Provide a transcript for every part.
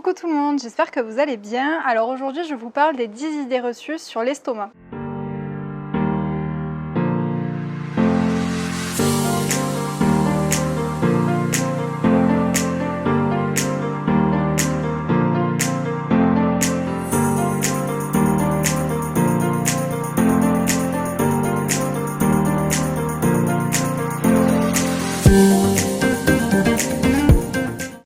Coucou tout le monde, j'espère que vous allez bien. Alors aujourd'hui je vous parle des 10 idées reçues sur l'estomac.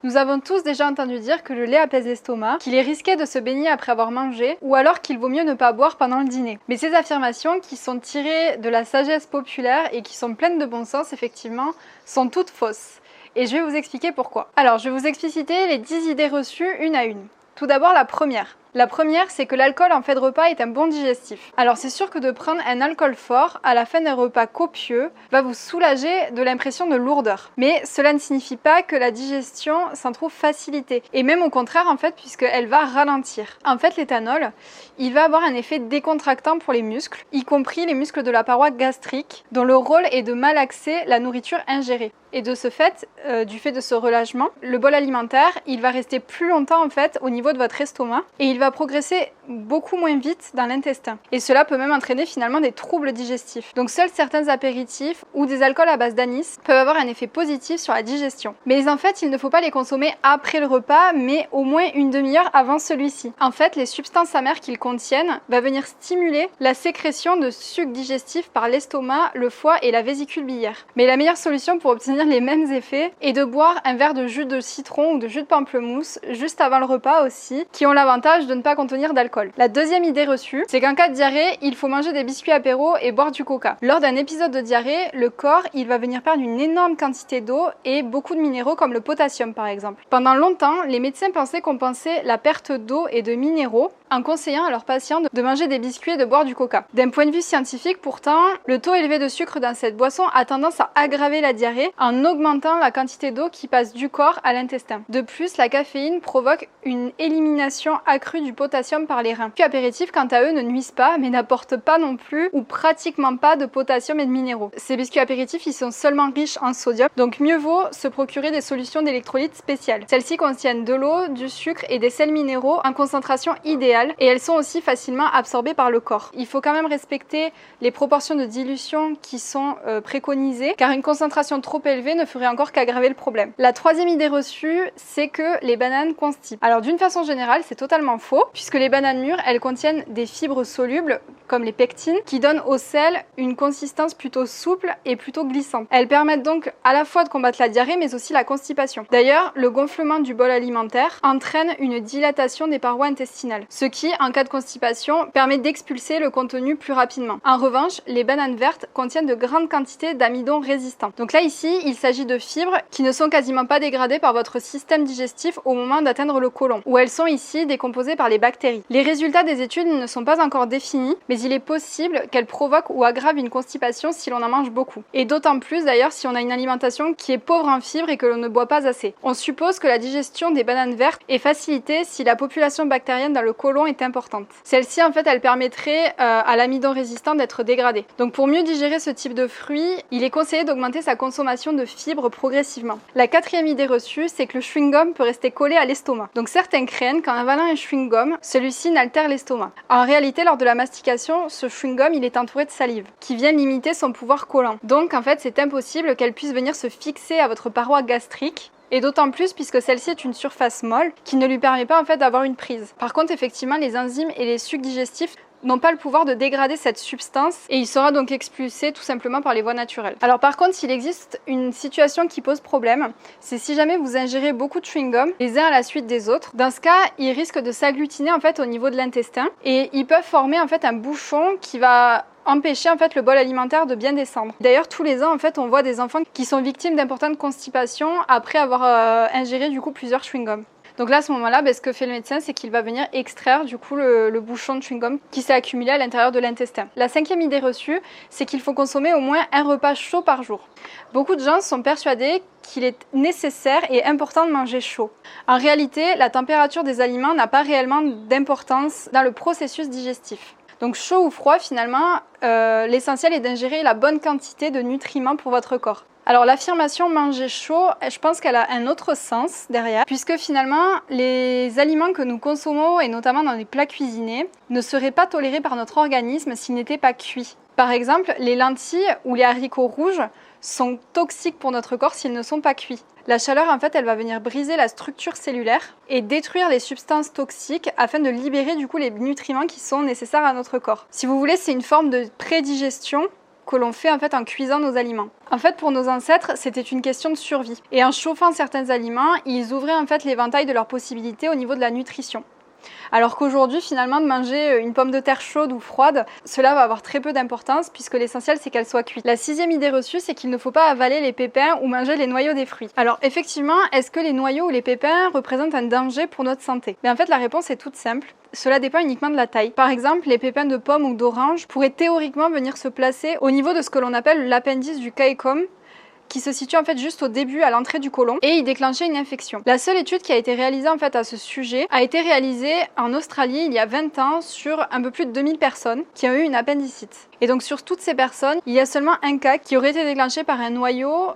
Nous avons tous déjà entendu dire que le lait apaise l'estomac, qu'il est risqué de se baigner après avoir mangé, ou alors qu'il vaut mieux ne pas boire pendant le dîner. Mais ces affirmations, qui sont tirées de la sagesse populaire et qui sont pleines de bon sens, effectivement, sont toutes fausses. Et je vais vous expliquer pourquoi. Alors, je vais vous expliciter les 10 idées reçues une à une. Tout d'abord, la première. La première, c'est que l'alcool en fait de repas est un bon digestif. Alors c'est sûr que de prendre un alcool fort à la fin d'un repas copieux va vous soulager de l'impression de lourdeur. Mais cela ne signifie pas que la digestion s'en trouve facilitée. Et même au contraire en fait, puisqu'elle va ralentir. En fait, l'éthanol, il va avoir un effet décontractant pour les muscles, y compris les muscles de la paroi gastrique, dont le rôle est de malaxer la nourriture ingérée. Et de ce fait, du fait de ce relâchement, le bol alimentaire, il va rester plus longtemps en fait au niveau de votre estomac et il va progresser beaucoup moins vite dans l'intestin. Et cela peut même entraîner finalement des troubles digestifs. Donc seuls certains apéritifs ou des alcools à base d'anis peuvent avoir un effet positif sur la digestion. Mais en fait, il ne faut pas les consommer après le repas, mais au moins une demi-heure avant celui-ci. En fait, les substances amères qu'ils contiennent vont venir stimuler la sécrétion de sucs digestifs par l'estomac, le foie et la vésicule biliaire. Mais la meilleure solution pour obtenir les mêmes effets est de boire un verre de jus de citron ou de jus de pamplemousse juste avant le repas aussi, qui ont l'avantage de ne pas contenir d'alcool. La deuxième idée reçue, c'est qu'en cas de diarrhée, il faut manger des biscuits apéro et boire du coca. Lors d'un épisode de diarrhée, le corps, il va venir perdre une énorme quantité d'eau et beaucoup de minéraux comme le potassium par exemple. Pendant longtemps, les médecins pensaient compenser la perte d'eau et de minéraux en conseillant à leurs patients de manger des biscuits et de boire du coca. D'un point de vue scientifique, pourtant, le taux élevé de sucre dans cette boisson a tendance à aggraver la diarrhée en augmentant la quantité d'eau qui passe du corps à l'intestin. De plus, la caféine provoque une élimination accrue du potassium par les reins. Les apéritifs, quant à eux, ne nuisent pas, mais n'apportent pas non plus ou pratiquement pas de potassium et de minéraux. Ces biscuits apéritifs, ils sont seulement riches en sodium, donc mieux vaut se procurer des solutions d'électrolytes spéciales. Celles-ci contiennent de l'eau, du sucre et des sels minéraux en concentration idéale, et elles sont aussi facilement absorbées par le corps. Il faut quand même respecter les proportions de dilution qui sont préconisées, car une concentration trop élevée ne ferait encore qu'aggraver le problème. La troisième idée reçue, c'est que les bananes constipent. Alors d'une façon générale, c'est totalement faux, puisque les bananes mûres, elles contiennent des fibres solubles, comme les pectines, qui donnent au sel une consistance plutôt souple et plutôt glissante. Elles permettent donc à la fois de combattre la diarrhée, mais aussi la constipation. D'ailleurs, le gonflement du bol alimentaire entraîne une dilatation des parois intestinales, ce qui, en cas de constipation, permet d'expulser le contenu plus rapidement. En revanche, les bananes vertes contiennent de grandes quantités d'amidon résistant. Donc là, ici, il s'agit de fibres qui ne sont quasiment pas dégradées par votre système digestif au moment d'atteindre le côlon, où elles sont ici décomposées par les bactéries. Les résultats des études ne sont pas encore définis, mais il est possible qu'elles provoquent ou aggravent une constipation si l'on en mange beaucoup. Et d'autant plus d'ailleurs si on a une alimentation qui est pauvre en fibres et que l'on ne boit pas assez. On suppose que la digestion des bananes vertes est facilitée si la population bactérienne dans le côlon est importante. Celle-ci, en fait, elle permettrait à l'amidon résistant d'être dégradé. Donc pour mieux digérer ce type de fruits, il est conseillé d'augmenter sa consommation de fibres progressivement. La quatrième idée reçue, c'est que le chewing-gum peut rester collé à l'estomac. Donc certains craignent qu'en avalant un chewing-gum, celui-ci n'altère l'estomac. En réalité, lors de la mastication, ce chewing-gum, il est entouré de salive, qui vient limiter son pouvoir collant. Donc en fait, c'est impossible qu'elle puisse venir se fixer à votre paroi gastrique, et d'autant plus puisque celle-ci est une surface molle qui ne lui permet pas en fait d'avoir une prise. Par contre, effectivement, les enzymes et les sucs digestifs n'ont pas le pouvoir de dégrader cette substance et il sera donc expulsé tout simplement par les voies naturelles. Alors par contre, s'il existe une situation qui pose problème, c'est si jamais vous ingérez beaucoup de chewing-gum les uns à la suite des autres. Dans ce cas, ils risquent de s'agglutiner en fait au niveau de l'intestin et ils peuvent former en fait un bouchon qui va empêcher en fait le bol alimentaire de bien descendre. D'ailleurs, tous les ans en fait, on voit des enfants qui sont victimes d'importantes constipations après avoir ingéré du coup plusieurs chewing-gums. Donc là, à ce moment-là, ce que fait le médecin, c'est qu'il va venir extraire du coup le bouchon de chewing-gum qui s'est accumulé à l'intérieur de l'intestin. La cinquième idée reçue, c'est qu'il faut consommer au moins un repas chaud par jour. Beaucoup de gens sont persuadés qu'il est nécessaire et important de manger chaud. En réalité, la température des aliments n'a pas réellement d'importance dans le processus digestif. Donc chaud ou froid finalement, l'essentiel est d'ingérer la bonne quantité de nutriments pour votre corps. Alors l'affirmation manger chaud, je pense qu'elle a un autre sens derrière, puisque finalement les aliments que nous consommons, et notamment dans les plats cuisinés, ne seraient pas tolérés par notre organisme s'ils n'étaient pas cuits. Par exemple, les lentilles ou les haricots rouges sont toxiques pour notre corps s'ils ne sont pas cuits. La chaleur, en fait, elle va venir briser la structure cellulaire et détruire les substances toxiques afin de libérer du coup les nutriments qui sont nécessaires à notre corps. Si vous voulez, c'est une forme de prédigestion que l'on fait en fait en cuisant nos aliments. En fait, pour nos ancêtres, c'était une question de survie. Et en chauffant certains aliments, ils ouvraient en fait l'éventail de leurs possibilités au niveau de la nutrition. Alors qu'aujourd'hui, finalement, de manger une pomme de terre chaude ou froide, cela va avoir très peu d'importance puisque l'essentiel, c'est qu'elle soit cuite. La 6e idée reçue, c'est qu'il ne faut pas avaler les pépins ou manger les noyaux des fruits. Alors effectivement, est-ce que les noyaux ou les pépins représentent un danger pour notre santé? En fait, la réponse est toute simple. Cela dépend uniquement de la taille. Par exemple, les pépins de pomme ou d'orange pourraient théoriquement venir se placer au niveau de ce que l'on appelle l'appendice du caecum, qui se situe en fait juste au début à l'entrée du côlon et y déclenchait une infection. La seule étude qui a été réalisée en fait à ce sujet a été réalisée en Australie il y a 20 ans sur un peu plus de 2000 personnes qui ont eu une appendicite. Et donc sur toutes ces personnes, il y a seulement un cas qui aurait été déclenché par un noyau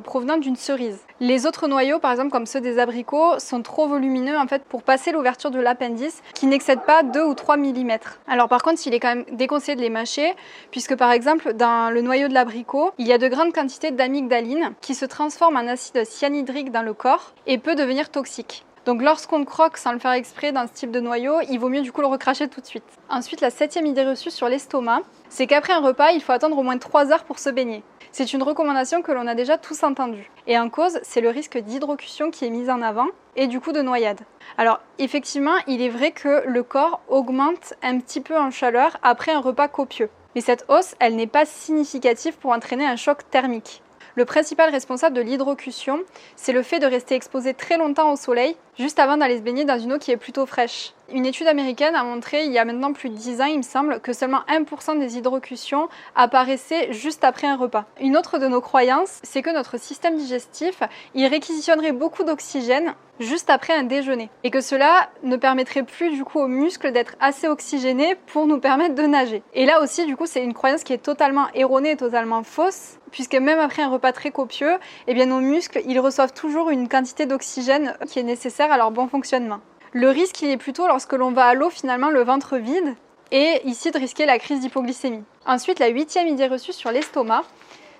provenant d'une cerise. Les autres noyaux, par exemple comme ceux des abricots, sont trop volumineux en fait pour passer l'ouverture de l'appendice qui n'excède pas 2 ou 3 mm. Alors par contre, il est quand même déconseillé de les mâcher puisque par exemple dans le noyau de l'abricot, il y a de grandes quantités d'amygdaline qui se transforme en acide cyanhydrique dans le corps et peut devenir toxique. Donc lorsqu'on croque sans le faire exprès dans ce type de noyau, il vaut mieux du coup le recracher tout de suite. Ensuite, la 7e idée reçue sur l'estomac, c'est qu'après un repas, il faut attendre au moins 3 heures pour se baigner. C'est une recommandation que l'on a déjà tous entendue. Et en cause, c'est le risque d'hydrocution qui est mis en avant et du coup de noyade. Alors effectivement, il est vrai que le corps augmente un petit peu en chaleur après un repas copieux. Mais cette hausse, elle n'est pas significative pour entraîner un choc thermique. Le principal responsable de l'hydrocution, c'est le fait de rester exposé très longtemps au soleil, juste avant d'aller se baigner dans une eau qui est plutôt fraîche. Une étude américaine a montré, il y a maintenant plus de 10 ans, il me semble, que seulement 1% des hydrocutions apparaissaient juste après un repas. Une autre de nos croyances, c'est que notre système digestif, il réquisitionnerait beaucoup d'oxygène juste après un déjeuner. Et que cela ne permettrait plus du coup aux muscles d'être assez oxygénés pour nous permettre de nager. Et là aussi, du coup, c'est une croyance qui est totalement erronée et totalement fausse, puisque même après un repas très copieux, eh bien nos muscles, ils reçoivent toujours une quantité d'oxygène qui est nécessaire à leur bon fonctionnement. Le risque, il est plutôt lorsque l'on va à l'eau finalement le ventre vide et ici de risquer la crise d'hypoglycémie. Ensuite, la 8e idée reçue sur l'estomac,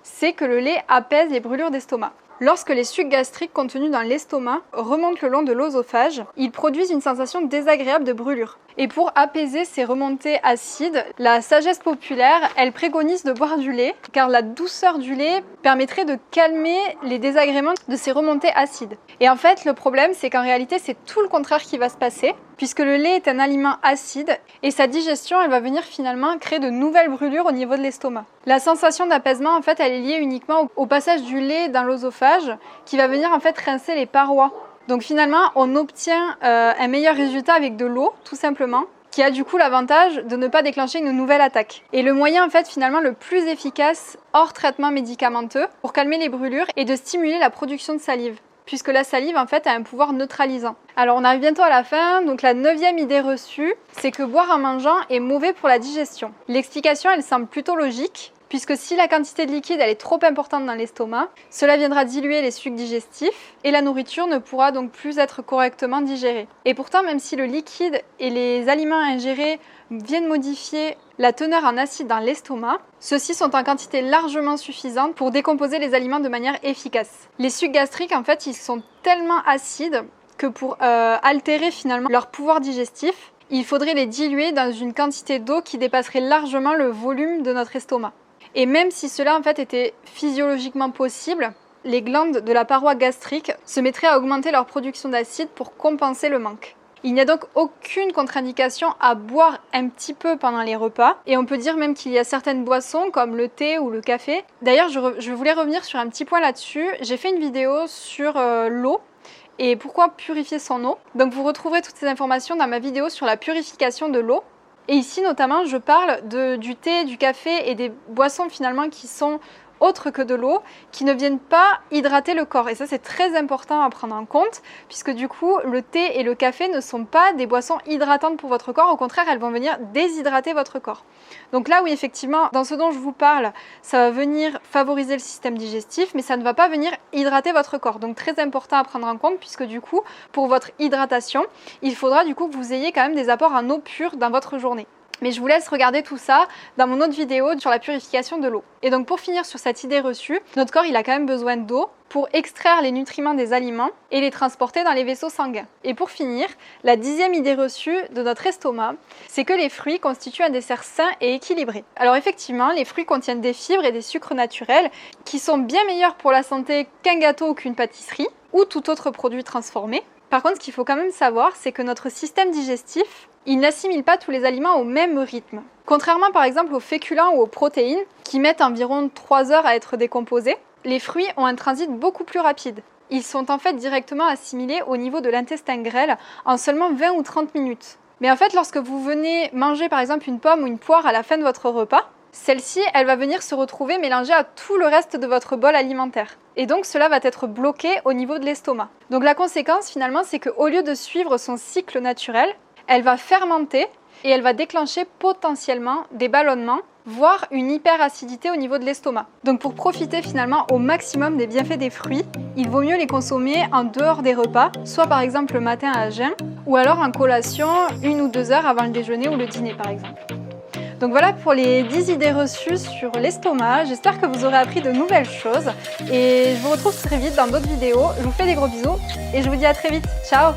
c'est que le lait apaise les brûlures d'estomac. Lorsque les sucs gastriques contenus dans l'estomac remontent le long de l'œsophage, ils produisent une sensation désagréable de brûlure. Et pour apaiser ces remontées acides, la sagesse populaire, elle préconise de boire du lait, car la douceur du lait permettrait de calmer les désagréments de ces remontées acides. Et en fait, le problème, c'est qu'en réalité, c'est tout le contraire qui va se passer, puisque le lait est un aliment acide, et sa digestion, elle va venir finalement créer de nouvelles brûlures au niveau de l'estomac. La sensation d'apaisement, en fait, elle est liée uniquement au passage du lait dans l'œsophage, qui va venir en fait rincer les parois. Donc finalement, on obtient un meilleur résultat avec de l'eau, tout simplement, qui a du coup l'avantage de ne pas déclencher une nouvelle attaque. Et le moyen en fait finalement le plus efficace hors traitement médicamenteux pour calmer les brûlures est de stimuler la production de salive, puisque la salive en fait a un pouvoir neutralisant. Alors on arrive bientôt à la fin, donc la 9e idée reçue, c'est que boire en mangeant est mauvais pour la digestion. L'explication elle semble plutôt logique, puisque si la quantité de liquide elle est trop importante dans l'estomac, cela viendra diluer les sucs digestifs et la nourriture ne pourra donc plus être correctement digérée. Et pourtant, même si le liquide et les aliments ingérés viennent modifier la teneur en acide dans l'estomac, ceux-ci sont en quantité largement suffisante pour décomposer les aliments de manière efficace. Les sucs gastriques, en fait, ils sont tellement acides que pour altérer finalement leur pouvoir digestif, il faudrait les diluer dans une quantité d'eau qui dépasserait largement le volume de notre estomac. Et même si cela en fait était physiologiquement possible, les glandes de la paroi gastrique se mettraient à augmenter leur production d'acide pour compenser le manque. Il n'y a donc aucune contre-indication à boire un petit peu pendant les repas, et on peut dire même qu'il y a certaines boissons comme le thé ou le café. D'ailleurs, je voulais revenir sur un petit point là-dessus. J'ai fait une vidéo sur l'eau et pourquoi purifier son eau. Donc vous retrouverez toutes ces informations dans ma vidéo sur la purification de l'eau. Et ici notamment je parle du thé, du café et des boissons finalement qui sont autres que de l'eau qui ne viennent pas hydrater le corps. Et ça, c'est très important à prendre en compte puisque du coup, le thé et le café ne sont pas des boissons hydratantes pour votre corps. Au contraire, elles vont venir déshydrater votre corps. Donc là, oui, effectivement, dans ce dont je vous parle, ça va venir favoriser le système digestif, mais ça ne va pas venir hydrater votre corps. Donc très important à prendre en compte puisque du coup, pour votre hydratation, il faudra du coup que vous ayez quand même des apports en eau pure dans votre journée. Mais je vous laisse regarder tout ça dans mon autre vidéo sur la purification de l'eau. Et donc pour finir sur cette idée reçue, notre corps il a quand même besoin d'eau pour extraire les nutriments des aliments et les transporter dans les vaisseaux sanguins. Et pour finir, la 10e idée reçue de notre estomac, c'est que les fruits constituent un dessert sain et équilibré. Alors effectivement, les fruits contiennent des fibres et des sucres naturels qui sont bien meilleurs pour la santé qu'un gâteau ou qu'une pâtisserie ou tout autre produit transformé. Par contre, ce qu'il faut quand même savoir, c'est que notre système digestif, il n'assimile pas tous les aliments au même rythme. Contrairement par exemple aux féculents ou aux protéines, qui mettent environ 3 heures à être décomposés, les fruits ont un transit beaucoup plus rapide. Ils sont en fait directement assimilés au niveau de l'intestin grêle en seulement 20 ou 30 minutes. Mais en fait, lorsque vous venez manger par exemple une pomme ou une poire à la fin de votre repas, celle-ci, elle va venir se retrouver mélangée à tout le reste de votre bol alimentaire. Et donc cela va être bloqué au niveau de l'estomac. Donc la conséquence finalement, c'est qu'au lieu de suivre son cycle naturel, elle va fermenter et elle va déclencher potentiellement des ballonnements, voire une hyperacidité au niveau de l'estomac. Donc pour profiter finalement au maximum des bienfaits des fruits, il vaut mieux les consommer en dehors des repas, soit par exemple le matin à jeun, ou alors en collation 1 ou 2 heures avant le déjeuner ou le dîner par exemple. Donc voilà pour les 10 idées reçues sur l'estomac. J'espère que vous aurez appris de nouvelles choses et je vous retrouve très vite dans d'autres vidéos. Je vous fais des gros bisous et je vous dis à très vite. Ciao!